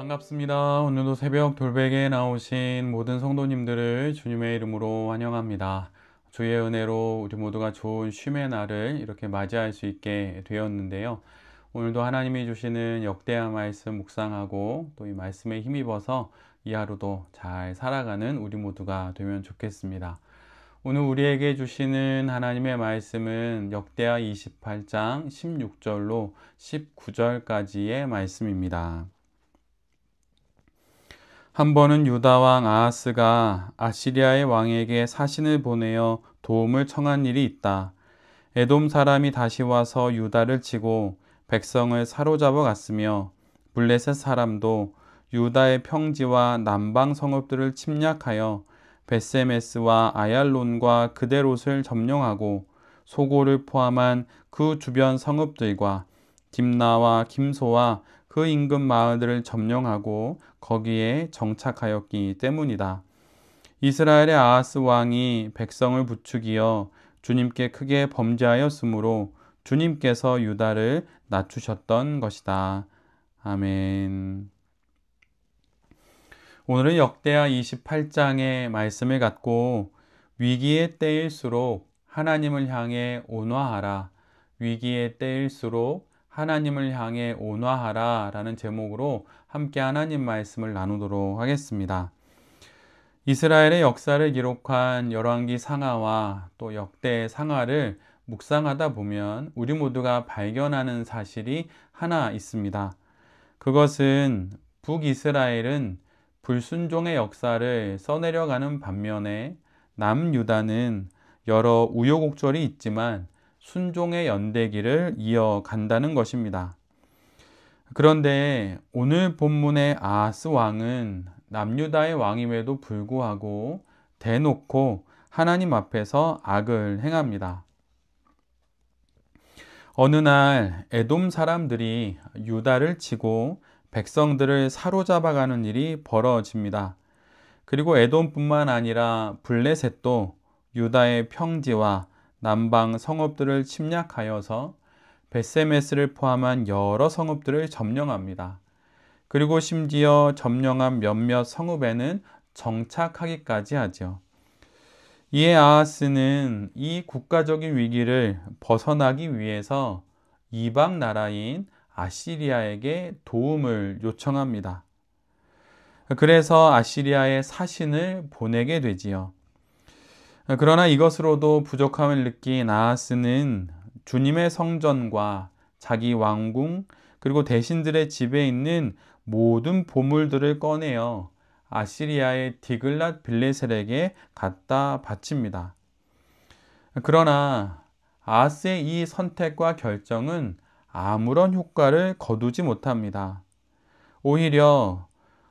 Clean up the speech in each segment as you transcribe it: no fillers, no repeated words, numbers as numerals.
반갑습니다. 오늘도 새벽 돌베개에 나오신 모든 성도님들을 주님의 이름으로 환영합니다. 주의 은혜로 우리 모두가 좋은 쉼의 날을 이렇게 맞이할 수 있게 되었는데요. 오늘도 하나님이 주시는 역대하 말씀 묵상하고 또 이 말씀에 힘입어서 이 하루도 잘 살아가는 우리 모두가 되면 좋겠습니다. 오늘 우리에게 주시는 하나님의 말씀은 역대하 28장 16절로 19절까지의 말씀입니다. 한 번은 유다 왕 아하스가 아시리아의 왕에게 사신을 보내어 도움을 청한 일이 있다. 에돔 사람이 다시 와서 유다를 치고 백성을 사로잡아 갔으며 블레셋 사람도 유다의 평지와 남방 성읍들을 침략하여 벳세메스와 아얄론과 그데롯을 점령하고 소고를 포함한 그 주변 성읍들과 dim나와 김소와 그 인근 마을들을 점령하고 거기에 정착하였기 때문이다. 이스라엘의 아하스 왕이 백성을 부추기어 주님께 크게 범죄하였으므로 주님께서 유다를 낮추셨던 것이다. 아멘. 오늘은 역대하 28장의 말씀을 갖고 위기의 때일수록 하나님을 향해 온화하라. 위기의 때일수록 하나님을 향해 온화하라 라는 제목으로 함께 하나님 말씀을 나누도록 하겠습니다. 이스라엘의 역사를 기록한 열왕기 상하와 또 역대 상하를 묵상하다 보면 우리 모두가 발견하는 사실이 하나 있습니다. 그것은 북이스라엘은 불순종의 역사를 써내려가는 반면에 남유다는 여러 우여곡절이 있지만 순종의 연대기를 이어간다는 것입니다. 그런데 오늘 본문의 아하스 왕은 남유다의 왕임에도 불구하고 대놓고 하나님 앞에서 악을 행합니다. 어느 날 에돔 사람들이 유다를 치고 백성들을 사로잡아가는 일이 벌어집니다. 그리고 에돔뿐만 아니라 블레셋도 유다의 평지와 남방 성읍들을 침략하여서 벳세메스를 포함한 여러 성읍들을 점령합니다. 그리고 심지어 점령한 몇몇 성읍에는 정착하기까지 하죠. 이에 아하스는 이 국가적인 위기를 벗어나기 위해서 이방 나라인 아시리아에게 도움을 요청합니다. 그래서 아시리아에 사신을 보내게 되지요. 그러나 이것으로도 부족함을 느낀 아하스는 주님의 성전과 자기 왕궁 그리고 대신들의 집에 있는 모든 보물들을 꺼내어 아시리아의 디글랏 빌레셀에게 갖다 바칩니다. 그러나 아하스의 이 선택과 결정은 아무런 효과를 거두지 못합니다. 오히려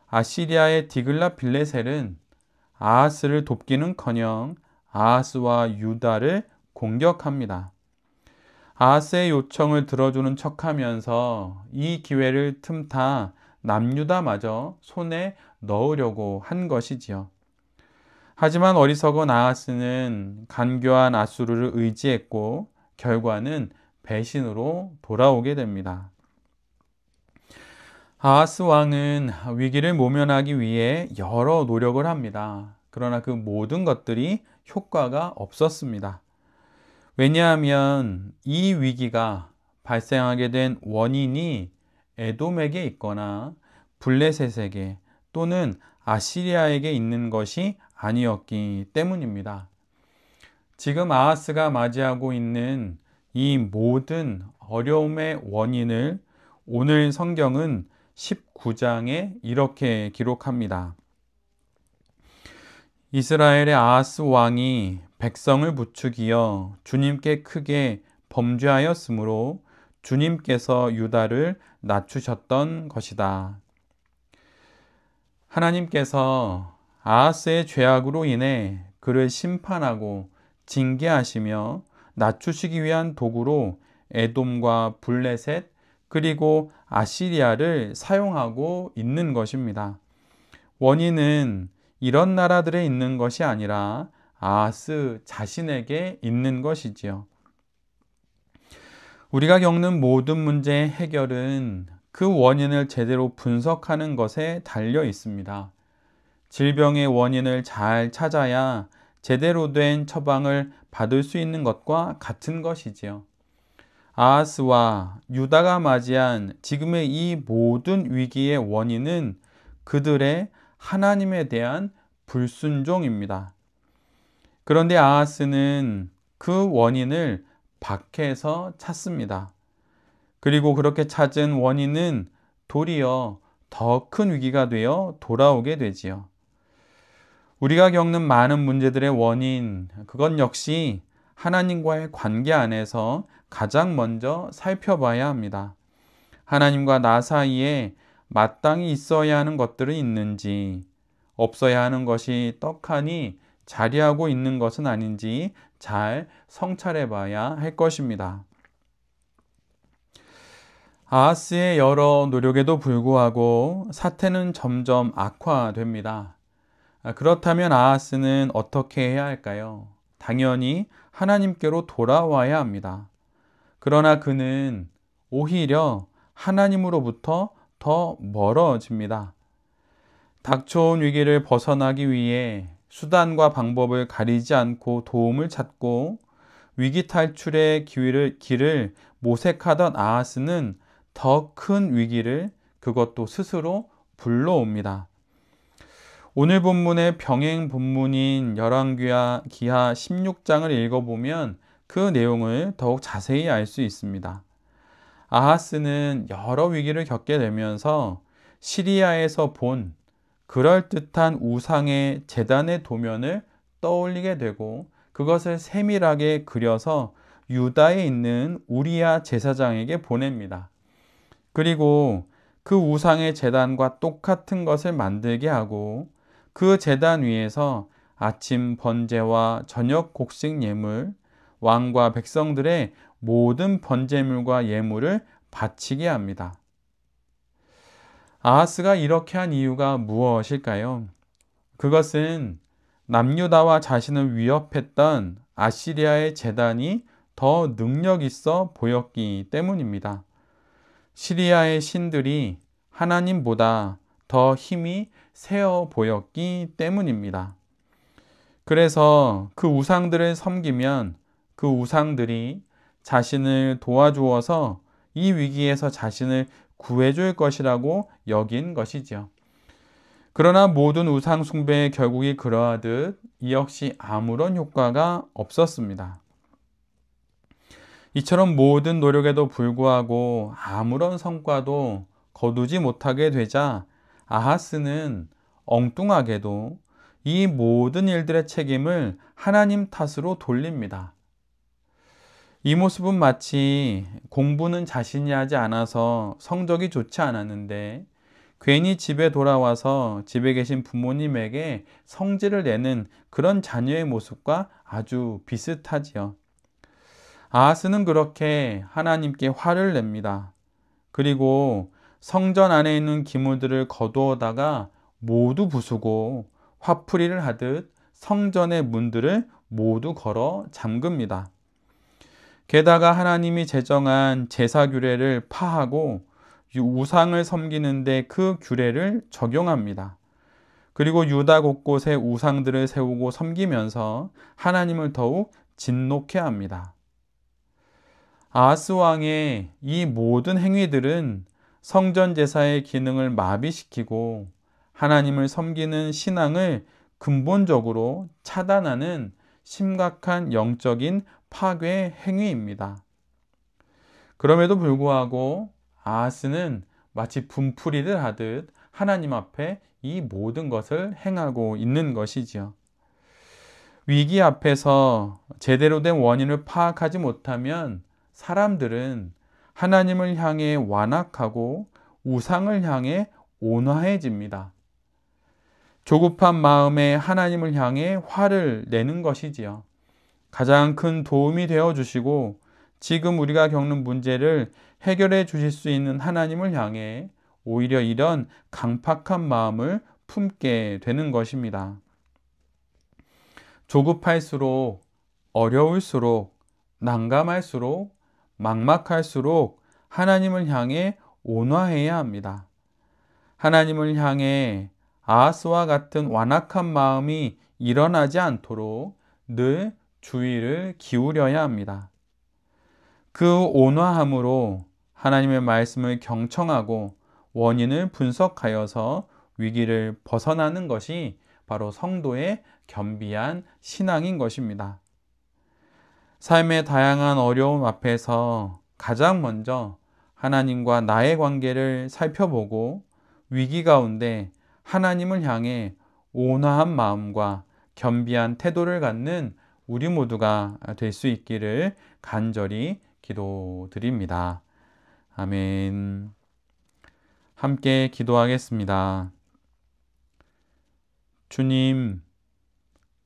아시리아의 디글랏 빌레셀은 아하스를 돕기는커녕 아하스와 유다를 공격합니다. 아하스의 요청을 들어주는 척하면서 이 기회를 틈타 남유다마저 손에 넣으려고 한 것이지요. 하지만 어리석은 아하스는 간교한 아수르를 의지했고 결과는 배신으로 돌아오게 됩니다. 아하스 왕은 위기를 모면하기 위해 여러 노력을 합니다. 그러나 그 모든 것들이 효과가 없었습니다. 왜냐하면 이 위기가 발생하게 된 원인이 에돔에게 있거나 블레셋에게 또는 아시리아에게 있는 것이 아니었기 때문입니다. 지금 아하스가 맞이하고 있는 이 모든 어려움의 원인을 오늘 성경은 19장에 이렇게 기록합니다. 이스라엘의 아하스 왕이 백성을 부추기어 주님께 크게 범죄하였으므로 주님께서 유다를 낮추셨던 것이다. 하나님께서 아하스의 죄악으로 인해 그를 심판하고 징계하시며 낮추시기 위한 도구로 에돔과 블레셋 그리고 아시리아를 사용하고 있는 것입니다. 원인은 이런 나라들에 있는 것이 아니라 아하스 자신에게 있는 것이지요. 우리가 겪는 모든 문제의 해결은 그 원인을 제대로 분석하는 것에 달려 있습니다. 질병의 원인을 잘 찾아야 제대로 된 처방을 받을 수 있는 것과 같은 것이지요. 아하스와 유다가 맞이한 지금의 이 모든 위기의 원인은 그들의 하나님에 대한 불순종입니다. 그런데 아하스는 그 원인을 밖에서 찾습니다. 그리고 그렇게 찾은 원인은 도리어 더 큰 위기가 되어 돌아오게 되지요. 우리가 겪는 많은 문제들의 원인, 그건 역시 하나님과의 관계 안에서 가장 먼저 살펴봐야 합니다. 하나님과 나 사이에 마땅히 있어야 하는 것들은 있는지, 없어야 하는 것이 떡하니 자리하고 있는 것은 아닌지 잘 성찰해 봐야 할 것입니다. 아하스의 여러 노력에도 불구하고 사태는 점점 악화됩니다. 그렇다면 아하스는 어떻게 해야 할까요? 당연히 하나님께로 돌아와야 합니다. 그러나 그는 오히려 하나님으로부터 더 멀어집니다. 닥쳐온 위기를 벗어나기 위해 수단과 방법을 가리지 않고 도움을 찾고 위기 탈출의 길을 모색하던 아하스는 더 큰 위기를 그것도 스스로 불러옵니다. 오늘 본문의 병행 본문인 열왕기하 16장을 읽어보면 그 내용을 더욱 자세히 알 수 있습니다. 아하스는 여러 위기를 겪게 되면서 시리아에서 본 그럴듯한 우상의 제단의 도면을 떠올리게 되고 그것을 세밀하게 그려서 유다에 있는 우리야 제사장에게 보냅니다. 그리고 그 우상의 제단과 똑같은 것을 만들게 하고 그 제단 위에서 아침 번제와 저녁 곡식 예물, 왕과 백성들의 모든 번제물과 예물을 바치게 합니다. 아하스가 이렇게 한 이유가 무엇일까요? 그것은 남유다와 자신을 위협했던 아시리아의 제단이 더 능력 있어 보였기 때문입니다. 시리아의 신들이 하나님보다 더 힘이 세어 보였기 때문입니다. 그래서 그 우상들을 섬기면 그 우상들이 자신을 도와주어서 이 위기에서 자신을 구해줄 것이라고 여긴 것이죠. 그러나 모든 우상 숭배의 결국이 그러하듯 이 역시 아무런 효과가 없었습니다. 이처럼 모든 노력에도 불구하고 아무런 성과도 거두지 못하게 되자 아하스는 엉뚱하게도 이 모든 일들의 책임을 하나님 탓으로 돌립니다. 이 모습은 마치 공부는 자신이 하지 않아서 성적이 좋지 않았는데 괜히 집에 돌아와서 집에 계신 부모님에게 성질을 내는 그런 자녀의 모습과 아주 비슷하지요. 아하스는 그렇게 하나님께 화를 냅니다. 그리고 성전 안에 있는 기물들을 거두어다가 모두 부수고 화풀이를 하듯 성전의 문들을 모두 걸어 잠깁니다. 게다가 하나님이 제정한 제사 규례를 파하고 우상을 섬기는데 그 규례를 적용합니다. 그리고 유다 곳곳에 우상들을 세우고 섬기면서 하나님을 더욱 진노케 합니다. 아하스 왕의 이 모든 행위들은 성전 제사의 기능을 마비시키고 하나님을 섬기는 신앙을 근본적으로 차단하는 심각한 영적인 파괴 행위입니다. 그럼에도 불구하고 아하스는 마치 분풀이를 하듯 하나님 앞에 이 모든 것을 행하고 있는 것이지요. 위기 앞에서 제대로 된 원인을 파악하지 못하면 사람들은 하나님을 향해 완악하고 우상을 향해 온화해집니다. 조급한 마음에 하나님을 향해 화를 내는 것이지요. 가장 큰 도움이 되어 주시고 지금 우리가 겪는 문제를 해결해 주실 수 있는 하나님을 향해 오히려 이런 강팍한 마음을 품게 되는 것입니다. 조급할수록, 어려울수록, 난감할수록, 막막할수록 하나님을 향해 온화해야 합니다. 하나님을 향해 아하스와 같은 완악한 마음이 일어나지 않도록 늘 주의를 기울여야 합니다. 그 온화함으로 하나님의 말씀을 경청하고 원인을 분석하여서 위기를 벗어나는 것이 바로 성도의 겸비한 신앙인 것입니다. 삶의 다양한 어려움 앞에서 가장 먼저 하나님과 나의 관계를 살펴보고 위기 가운데 하나님을 향해 온화한 마음과 겸비한 태도를 갖는 우리 모두가 될 수 있기를 간절히 기도드립니다. 아멘. 함께 기도하겠습니다. 주님,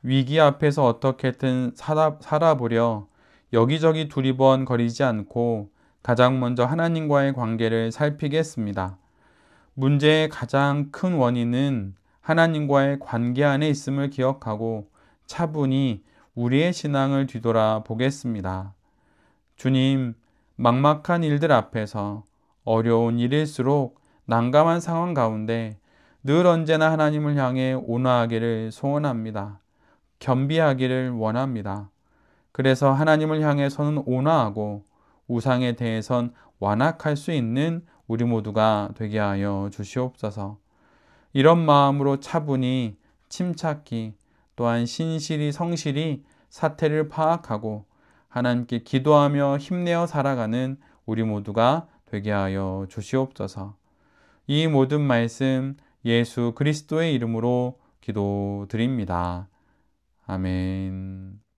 위기 앞에서 어떻게든 살아보려 여기저기 두리번거리지 않고 가장 먼저 하나님과의 관계를 살피겠습니다. 문제의 가장 큰 원인은 하나님과의 관계 안에 있음을 기억하고 차분히 우리의 신앙을 뒤돌아 보겠습니다. 주님, 막막한 일들 앞에서 어려운 일일수록 난감한 상황 가운데 늘 언제나 하나님을 향해 온화하기를 소원합니다. 겸비하기를 원합니다. 그래서 하나님을 향해서는 온화하고 우상에 대해선 완악할 수 있는 우리 모두가 되게 하여 주시옵소서. 이런 마음으로 차분히 침착히 또한 신실히 성실히 사태를 파악하고 하나님께 기도하며 힘내어 살아가는 우리 모두가 되게 하여 주시옵소서. 이 모든 말씀 예수 그리스도의 이름으로 기도드립니다. 아멘.